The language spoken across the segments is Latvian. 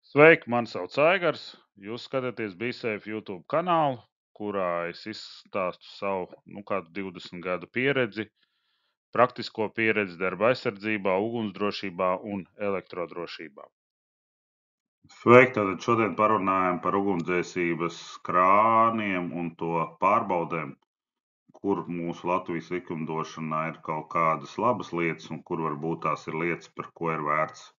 Sveiki, mani sauc Aigars. Jūs skatāties BeSafe YouTube kanālu, kurā es izstāstu savu kādu 20 gadu pieredzi, praktisko pieredzi darba aizsardzībā, ugunsdrošībā un elektrodrošībā. Sveiki, tātad šodien parunājam par ugunsdzēsības krāniem un to pārbaudēm, kur mūsu Latvijas likumdošanā ir kaut kādas labas lietas un kur varbūt tās ir lietas, par ko ir vērts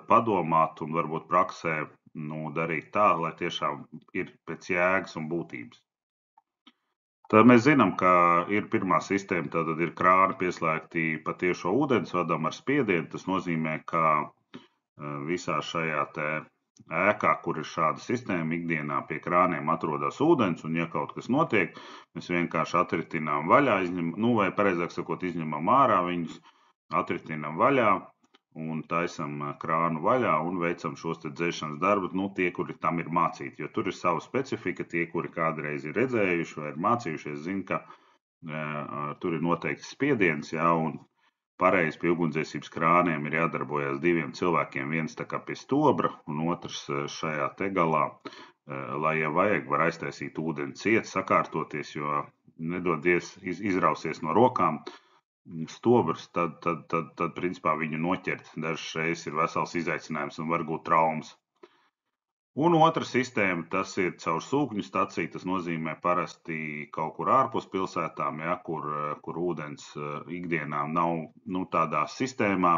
padomāt un varbūt praksē darīt tā, lai tiešām ir pēc jēgas un būtības. Tad mēs zinām, ka ir pirmā sistēma, tātad ir krāni pieslēgti pa tiešo ūdensvadam ar spiedienu. Tas nozīmē, ka visā šajā te ēkā, kur ir šāda sistēma, ikdienā pie krāniem atrodas ūdens, un ja kaut kas notiek, mēs vienkārši atritinām vaļā, vai pareizāk sakot, izņemam ārā viņus, atritinām vaļā, un taisam krānu vaļā un veicam šos te dzēšanas darbus, tie, kuri tam ir mācīti, jo tur ir sava specifika, tie, kuri kādreiz ir redzējuši vai ir mācījušies, zina, ka tur ir noteikts spiediens, un pareizi pie ugunsdzēsības krāniem ir jādarbojas diviem cilvēkiem, viens tā kā pie stobra un otrs šajā te galā, lai, ja vajag, var aiztaisīt ūdeni ciet, sakārtoties, jo nedodies izrausies no rokām, stobrs, tad principā viņu noķert dažas reizes ir vesels izaicinājums un var būt traumas. Un otra sistēma, tas ir caur sūkņu staciju, tas nozīmē parasti kaut kur ārpus pilsētām, kur ūdens ikdienā nav tādā sistēmā,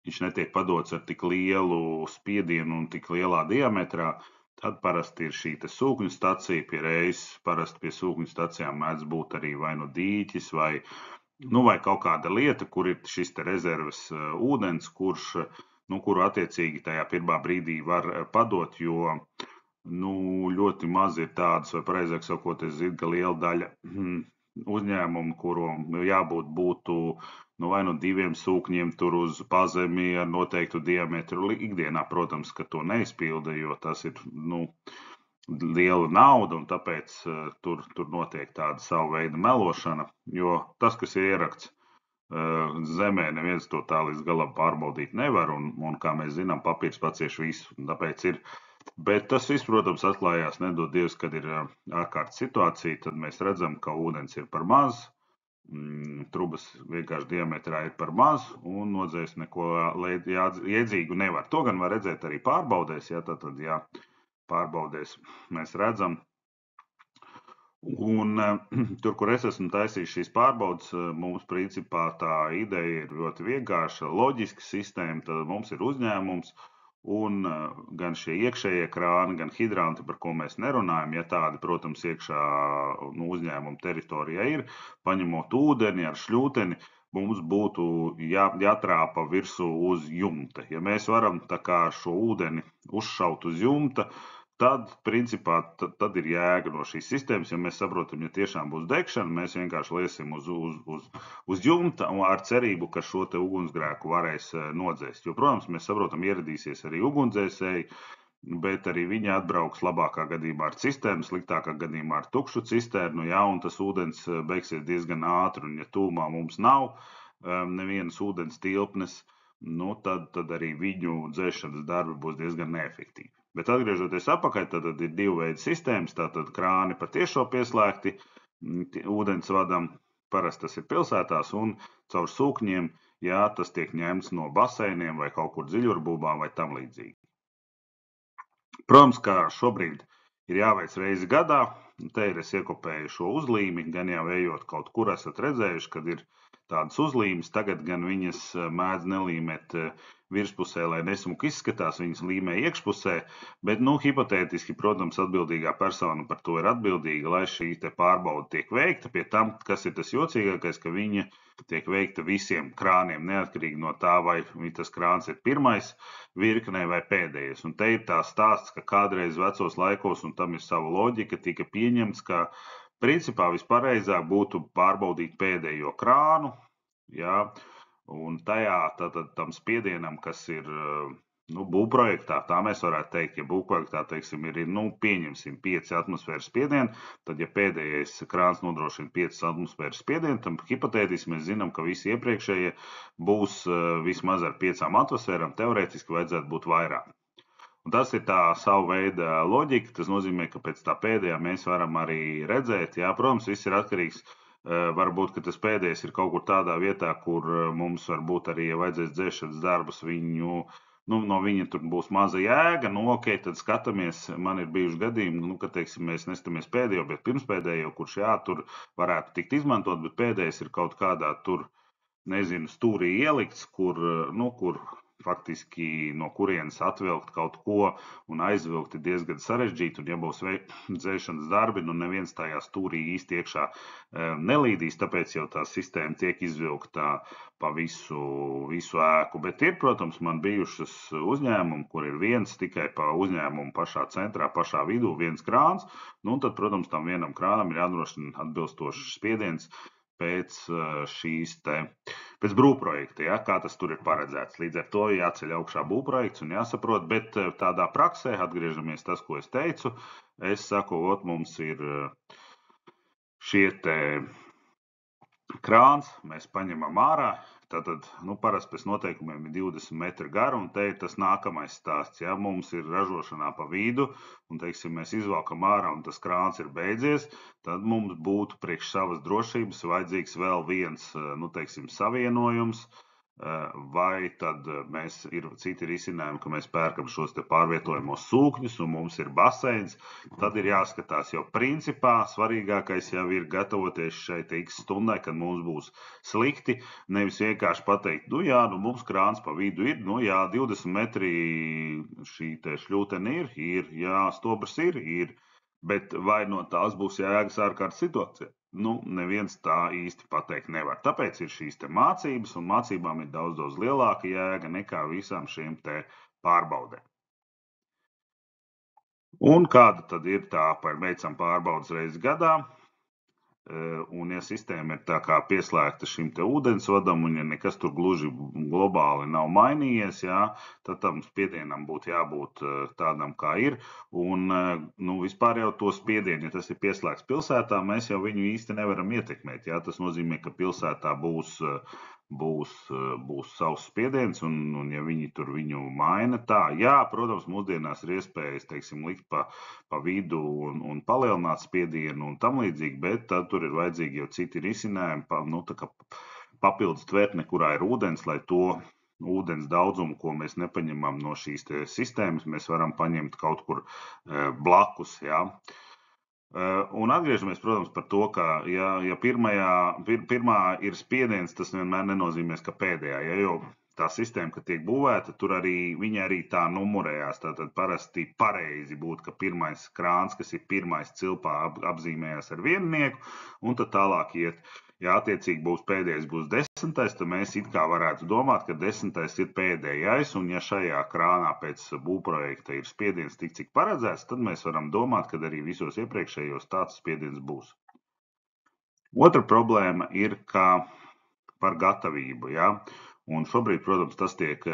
viņš netiek padots ar tik lielu spiedienu un tik lielā diametrā, tad parasti ir šī te sūkņu stacija, pie reizes parasti pie sūkņu stacijām mēdz būt arī vai nu dīķis vai kaut kāda lieta, kur ir šis te rezerves ūdens, kuru attiecīgi tajā pirmā brīdī var padot, jo ļoti maz ir tādas, vai pareizāk sakot, es zinu, ka liela daļa uzņēmumu, kurom jābūt būtu vai no 2 sūkņiem tur uz pazemi ar noteiktu diametru. Ikdienā, protams, ka to neizpilda, jo tas ir, liela nauda, un tāpēc tur notiek tāda savu veidu melošana, jo tas, kas ir ierakts zemē, neviens to tā līdz galam pārbaudīt nevar, un kā mēs zinām, papīrs pacieš visu, tāpēc ir. Bet tas viss, protams, atklājās, nedod Dievs, kad ir ārkārtas situācija, tad mēs redzam, ka ūdens ir par maz, trubas vienkārši diametrā ir par maz, un nodzēst neko jēdzīgu nevar. To gan var redzēt arī pārbaudēs, tātad, pārbaudēs mēs redzam. Un tur, kur es esmu taisījis šīs pārbaudas, mums principā tā ideja ir ļoti vienkārša, loģiska sistēma, tad mums ir uzņēmums, un gan šie iekšējie krāni, gan hidranti, par ko mēs nerunājam, ja tādi, protams, iekšā uzņēmuma teritorijā ir, paņemot ūdeni ar šļūteni, mums būtu jātrāpa virsū uz jumta. Ja mēs varam tā kā šo ūdeni uzšaut uz jumta, tad, principā, tad ir jēga no šīs sistēmas, ja mēs saprotam, ja tiešām būs degšana, mēs vienkārši liesim uz jumta ar cerību, ka šo te ugunsgrēku varēs nodzēst. Jo, protams, mēs saprotam, ieradīsies arī ugunsdzēsēji, bet arī viņi atbrauks labākā gadījumā ar cisternu, sliktākā gadījumā ar tukšu cisternu, un tas ūdens beigsies diezgan ātri, un ja tūmā mums nav nevienas ūdens tilpnes, tad arī viņu dzēšanas darbi būs diezgan neefektīvi. Bet atgriežoties atpakaļ, tad ir 2 veidi sistēmas, tātad krāni pa tiešo pieslēgti ūdensvadam, parasti tas ir pilsētās, un caur sūkņiem, tas tiek ņemts no baseiniem vai kaut kur dziļurbūbām vai tam līdzīgi. Protams, ka šobrīd ir jāveic reizi gadā, te ir es iekopēju šo uzlīmi, gan jau ejot kaut kur esat redzējuši, kad ir tādas uzlīmes, tagad gan viņas mēdz nelīmēt virspusē, lai nesmuki izskatās, viņas līmē iekšpusē, bet, hipotētiski, protams, atbildīgā persona par to ir atbildīga, lai šī te pārbauda tiek veikta, pie tam, kas ir tas jocīgākais, ka viņa tiek veikta visiem krāniem, neatkarīgi no tā, vai tas krāns ir pirmais virknē vai pēdējais. Un te ir tā stāsts, ka kādreiz vecos laikos, un tam ir sava loģika, tika pieņemts, ka principā vispareizāk būtu pārbaudīt pēdējo krānu, un tajā tam spiedienam, kas ir būvprojektā, tā mēs varētu teikt, ja būvprojektā, teiksim, ir, pieņemsim 5 atmosfēras spiedienu, tad, ja pēdējais krāns nodrošina 5 atmosfēras spiedienu, tad hipotētiski mēs zinām, ka visi iepriekšējie būs vismaz ar 5 atmosfērām, teorētiski vajadzētu būt vairāk. Un tas ir tā sava veida loģika. Tas nozīmē, ka pēc tā pēdējā mēs varam arī redzēt, jā, protams, viss ir atkarīgs. Varbūt, ka tas pēdējais ir kaut kur tādā vietā, kur mums varbūt arī, ja vajadzēs dzēšanas darbus, no viņa tur būs maza jēga. Nu, ok, tad skatāmies, man ir bijuši gadījumi, ka, teiksim, mēs neskatāmies pēdējo, bet pirmspēdējo, kurš tur varētu tikt izmantot, bet pēdējais ir kaut kādā tur, nezinu, stūrī ielikts, kur faktiski no kurienes atvilkt kaut ko un aizvilkt ir diezgan sarežģīti. Un, ja būs dzēšanas darbi, neviens tajā stūrī īsti iekšā nelīdīs, tāpēc jau tā sistēma tiek izvilkta pa visu ēku. Bet ir, protams, man bijušas uzņēmumi, kur ir viens tikai pa uzņēmumu pašā centrā, pašā vidū, viens krāns. Nu, tad, protams, tam vienam krānam ir jādrošina atbilstošs spiediens pēc būvprojekta, ja, kā tas tur ir paredzēts. Līdz ar to jāceļ augšā būvprojekts un jāsaprot, bet tādā praksē, atgriežamies tas, ko es teicu, es saku, mums ir šie te krāns, mēs paņemam ārā, tātad, parasti pēc noteikumiem ir 20 metri gara, un te ir tas nākamais stāsts, ja mums ir ražošanā pa vidu, un, teiksim, mēs izvalkam ārā, un tas krāns ir beidzies, tad mums būtu priekš savas drošības vajadzīgs vēl viens, teiksim, savienojums, vai tad ir citi risinājumi, ka mēs pērkam šos te pārvietojamos sūkņus, un mums ir baseins, tad ir jāskatās, jo principā svarīgākais jau ir gatavoties šai x stundai, kad mums būs slikti, nevis vienkārši pateikt, mums krāns pa vidu ir, 20 metri šī te šļūtene ir, jā, stobrs ir, bet vai no tās būs jēgas ārkārtas situācija? Neviens tā īsti pateikt nevar. Tāpēc ir šīs te mācības, un mācībām ir daudz lielāka jēga nekā visām šīm te pārbaudēm. Un kāda tad ir tā, veicam pārbaudas reizes gadā, un ja sistēma ir tā kā pieslēgta šim te ūdensvadam, un ja nekas tur gluži globāli nav mainījies, jā, tad tam spiedienam būtu jābūt tādam, kā ir. Un vispār jau to spiedienu, ja tas ir pieslēgts pilsētā, mēs jau viņu īsti nevaram ietekmēt. Jā. Tas nozīmē, ka pilsētā būs savs spiediens, un ja viņi tur viņu maina tā, jā, protams, mūsdienās ir iespējas, teiksim, likt pa vidu un palielināt spiedienu un tam līdzīgi, bet tad tur ir vajadzīgi jau citi risinājumi, tā kā papildus tvertne, kurā ir ūdens, lai to ūdens daudzumu, ko mēs nepaņemam no šīs te sistēmas, mēs varam paņemt kaut kur blakus, jā. Un atgriežamies, protams, par to, ka, ja pirmā ir spiediens, tas vienmēr nenozīmēs, ka pēdējā, ja, jo tā sistēma, kad tiek būvēta, tur viņa arī tā numurējās, tātad parasti pareizi būtu, ka pirmais krāns, kas ir pirmais cilpā, apzīmējās ar viennieku, un tad tālāk iet. Ja attiecīgi būs pēdējais, būs 10, tad mēs it kā varētu domāt, ka 10 ir pēdējais, un ja šajā krānā pēc būvprojekta ir spiediens tik, cik paredzēts, tad mēs varam domāt, ka arī visos iepriekšējos tāds spiediens būs. Otra problēma ir, ka par gatavību, ja, un šobrīd, protams, tas tiek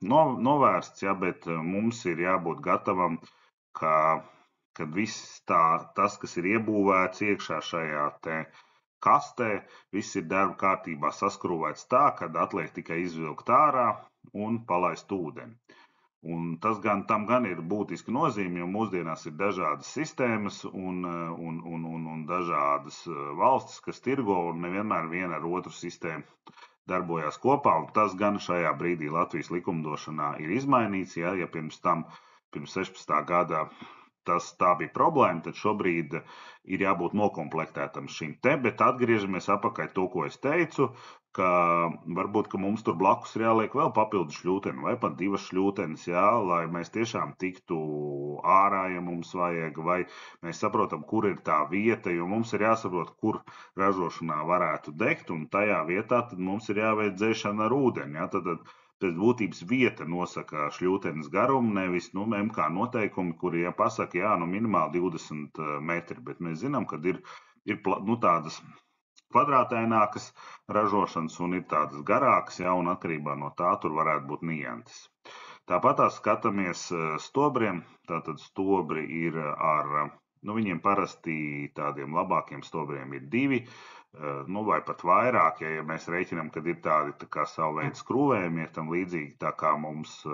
novērsts, ja, bet mums ir jābūt gatavam, kad viss tas, kas ir iebūvēts iekšā šajā te kastē, viss ir darba kārtībā saskrūvēts tā, kad atliek tikai izvilkt ārā un palaist ūdeni. Un tam gan ir būtiska nozīme, jo mūsdienās ir dažādas sistēmas un dažādas valstis, kas tirgo, un nevienmēr viena ar otru sistēmu darbojās kopā, un tas gan šajā brīdī Latvijas likumdošanā ir izmainīts, ja pirms 16. gada tā bija problēma, tad šobrīd ir jābūt nokomplektētam šim te, bet atgriežamies apakaļ to, ko es teicu, ka varbūt, ka mums tur blakus ir jāliek vēl papildu šļūteni vai pat 2 šļūtenes, jā, lai mēs tiešām tiktu ārā, ja mums vajag, vai mēs saprotam, kur ir tā vieta, jo mums ir jāsaprot, kur ražošanā varētu degt, un tajā vietā tad mums ir jāveic dzēšana ar ūdeni, jā, tad pēc būtības vieta nosaka šļūtenes garumu, nevis MK noteikumi, kuri pasaka, minimāli 20 metri, bet mēs zinām, ka ir tādas kvadrātainākas ražošanas un ir tādas garākas, un atkarībā no tā tur varētu būt nianses. Tāpat skatāmies stobriem, tātad stobri ir viņiem parasti tādiem labākiem stobriem ir 2, vai pat vairāk, ja mēs rēķinām, kad ir tādi tā kā savu veidu skrūvējumi, ir tam līdzīgi tā kā mums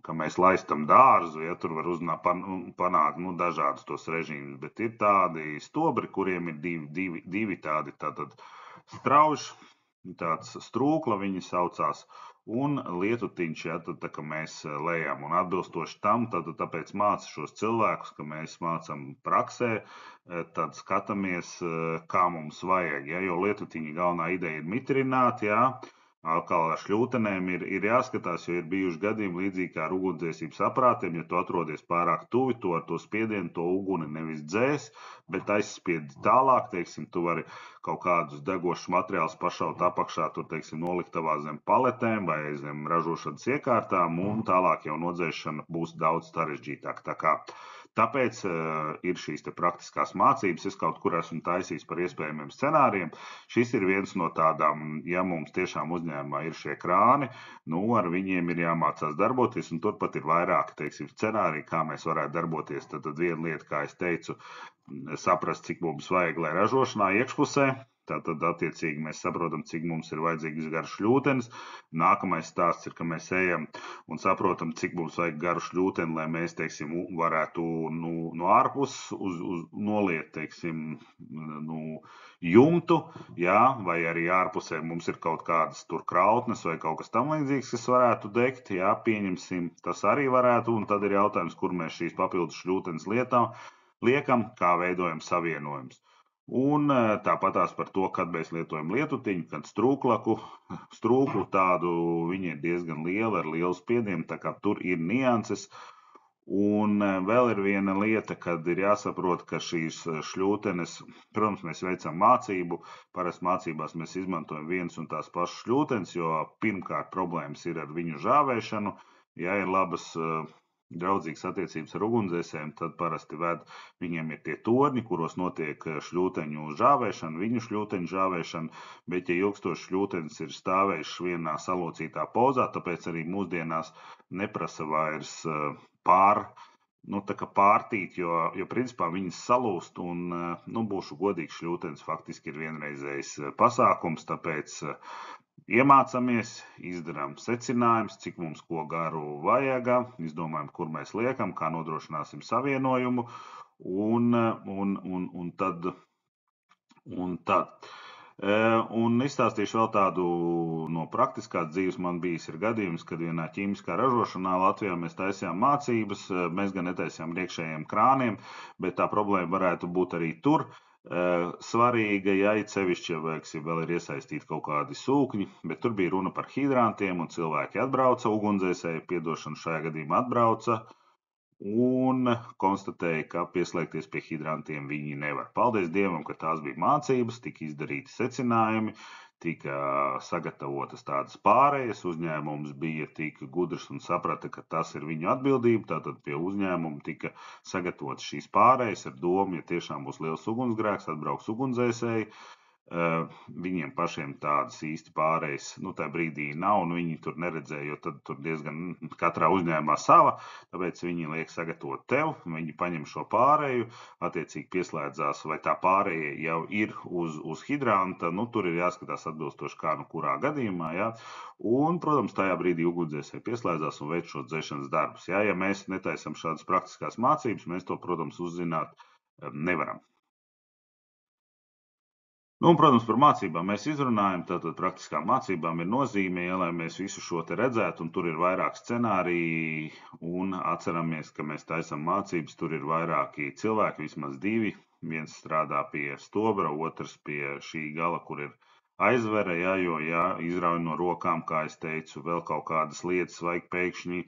ka mēs laistam dārzu, ja tur var panākt dažādus tos režīmus, bet ir tādi stobri, kuriem ir divi tādi tātad strauji, tāds strūkla viņi saucās, un lietutiņš, ja, tad tā kā mēs lejam, un atbilstoši tam, tāpēc māca šos cilvēkus, ka mēs mācam praksē, tad skatāmies, kā mums vajag, ja, jo lietutiņa galvenā ideja ir mitrināt, ja, atkal ar šļūtenēm ir jāskatās, jo ir bijuši gadījumi līdzīgi kā ar ugunsdzēsības aparātiem, ja tu atrodies pārāk tuvi, to ar to spiedienu, to uguni nevis dzēs, bet aizspied tālāk, teiksim, tu vari kaut kādus degošus materiālus pašaut apakšā, tur, teiksim, noliktavā zem paletēm vai zem ražošanas iekārtām, un tālāk jau nodzēšana būs daudz sarežģītāk. Tāpēc ir šīs te praktiskās mācības, es kaut kur esmu taisījis par iespējamiem scenārijiem. Šis ir viens no tādām, ja mums tiešām uzņēmumā ir šie krāni, ar viņiem ir jāmācās darboties, un turpat ir vairāki, teiksim, scenāriji, kā mēs varētu darboties. Tad viena lieta, kā es teicu, saprast, cik mums vajag, lai ražošanā iekšpusē. Tātad, attiecīgi, mēs saprotam, cik mums ir vajadzīgs garš šļūtenis. Nākamais stāsts ir, ka mēs ejam un saprotam, cik mums vajag garu šļūteni, lai mēs, teiksim, varētu no ārpuses noliet, teiksim, jumtu, jā, vai arī ārpusē mums ir kaut kādas tur krautnes vai kaut kas tam līdzīgs, kas varētu degt, jā, pieņemsim, tas arī varētu, un tad ir jautājums, kur mēs šīs papildus šļūtenes liekam, kā veidojam savienojumus. Un tāpatās par to, kad mēs lietojam lietutiņu, kad strūklu tādu, viņi ir diezgan lieli, ar lielu spiedienu, tā kā tur ir nianses. Un vēl ir viena lieta, kad ir jāsaprot, ka šīs šļūtenes, protams, mēs veicam mācību, parasti mācībās mēs izmantojam vienas un tās pašas šļūtenes, jo pirmkārt problēmas ir ar viņu žāvēšanu, ja ir labas draudzīgas attiecības ar ugunsdzēsējiem, tad parasti viņiem ir tie torņi, kuros notiek šļūteņu žāvēšana, viņu šļūteņu žāvēšana, bet ja ilgstoši šļūtenis ir stāvējušas vienā salocītā pozā, tāpēc arī mūsdienās neprasa vairs pārtīt, jo principā viņas salūst un, būšu godīgs, šļūtenis faktiski ir vienreizējs pasākums, tāpēc iemācāmies, izdarām secinājumus, cik mums ko garu vajag, izdomājam, kur mēs liekam, kā nodrošināsim savienojumu, un tad. Un izstāstīšu vēl tādu no praktiskās dzīves. Man bijis ir gadījums, kad vienā ķīmiskā ražošanā Latvijā mēs taisījām mācības, mēs gan netaisījām ar iekšējiem krāniem, bet tā problēma varētu būt arī tur. Svarīga, ja it sevišķi, vēl ir iesaistīti kaut kādi sūkņi, bet tur bija runa par hidrantiem, un cilvēki atbrauca, ugunsdzēsēji, piedošana šajā gadījumā atbrauca, un konstatēja, ka pieslēgties pie hidrantiem viņi nevar. Paldies Dievam, ka tās bija mācības, tika izdarīti secinājumi, tika sagatavotas tādas pārējas, uzņēmums bija tik gudrs un saprata, ka tas ir viņu atbildība, tātad pie uzņēmuma tika sagatavotas šīs pārējas ar domu, ja tiešām būs liels ugunsgrēks, atbrauks ugunsdzēsēji. Viņiem pašiem tādas īsti pārējas, tā brīdī nav, un viņi tur neredzēja, jo tad tur diezgan katrā uzņēmumā sava, tāpēc viņi liek sagatavot tev, viņi paņem šo pārēju, attiecīgi pieslēdzās, vai tā pārēja jau ir uz hidranta, tur ir jāskatās atbilstoši kā kurā gadījumā, ja, un, protams, tajā brīdī ugunsdzēsēji pieslēdzās un veic šo dzēšanas darbus, ja mēs netaisam šādas praktiskās mācības, mēs to, protams, uzzināt nevaram. Protams, par mācībām mēs izrunājam, tātad praktiskām mācībām ir nozīme, ja, lai mēs visu šo te redzētu, un tur ir vairāk scenāriji, un atceramies, ka mēs taisam mācības, tur ir vairāki cilvēki, vismaz divi, viens strādā pie stobra, otrs pie šī gala, kur ir aizvere, ja, jo, ja izrauj no rokām, kā es teicu, vēl kaut kādas lietas vajag pēkšņi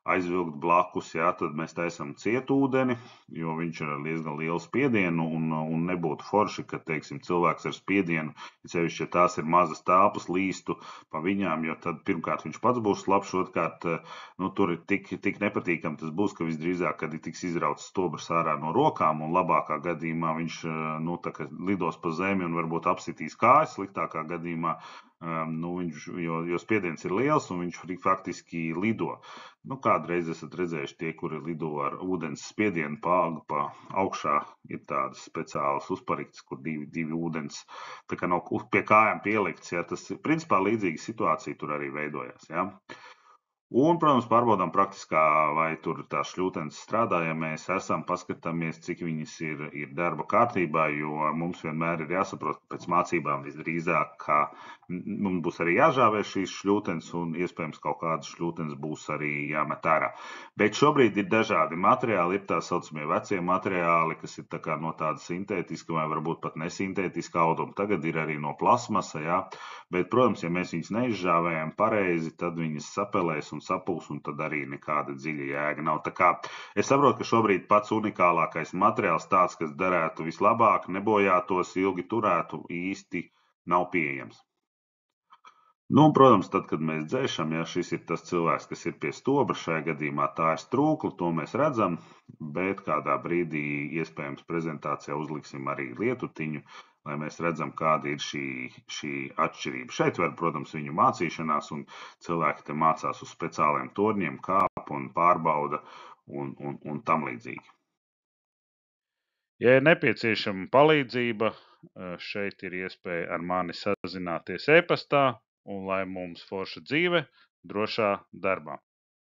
aizvilkt blakus, jā, tad mēs taisam cietūdeni, jo viņš ir ar diezgan lielu spiedienu un nebūtu forši, ka, teiksim, cilvēks ar spiedienu, sevišķi, ja tās ir mazas tāpas, līstu pa viņām, jo tad pirmkārt viņš pats būs labs, otrkārt, tur ir tik nepatīkam tas būs, ka visdrīzāk, kad ir tiks izrauts stobrs ārā no rokām un labākā gadījumā viņš, lidos pa zemi un varbūt apsitīs kājas, sliktākā gadījumā, jo spiediens ir liels un viņš faktiski lido. Kādreiz esat redzējuši tie, kuri lido ar ūdens spiedienu pa augšā, ir tādas speciālas uzpariktas, kur divi ūdens, tā kā nav pie kājām pielikts, ja, tas principā līdzīga situācija tur arī veidojās, ja. Un, protams, pārbaudām praktiskā, vai tur tās šļūtenes strādā, ja mēs esam, paskatāmies, cik viņas ir darba kārtībā, jo mums vienmēr ir jāsaprot, ka pēc mācībām visdrīzāk, ka mums būs arī jāžāvē šīs šļūtenes un iespējams kaut kādas šļūtenes būs arī jāmet ārā. Bet šobrīd ir dažādi materiāli, ir tā saucamie vecie materiāli, kas ir tā kā no tāda sintētiska vai varbūt pat nesintētiska auduma. Tagad ir arī no plasmasa, jā. Bet, protams, ja mēs viņus neizžāvējam pareizi, tad viņas sapelēs un sapūs, un tad arī nekāda dziļa jēga nav. Tā kā es saprotu, ka šobrīd pats unikālākais materiāls tāds, kas derētu vislabāk, nebojātos, ilgi turētu, īsti nav pieejams. Nu, un, protams, tad, kad mēs dzēšam, ja šis ir tas cilvēks, kas ir pie stobra, šajā gadījumā tā ir strūkla, to mēs redzam, bet kādā brīdī iespējams prezentācijā uzliksim arī lietutiņu, lai mēs redzam, kāda ir šī atšķirība. Šeit var, protams, viņu mācīšanās, un cilvēki te mācās uz speciāliem torņiem, kāp un pārbauda un tam līdzīgi. Ja ir nepieciešama palīdzība, šeit ir iespēja ar mani sazināties e-pastā, un lai mums forša dzīve drošā darbā.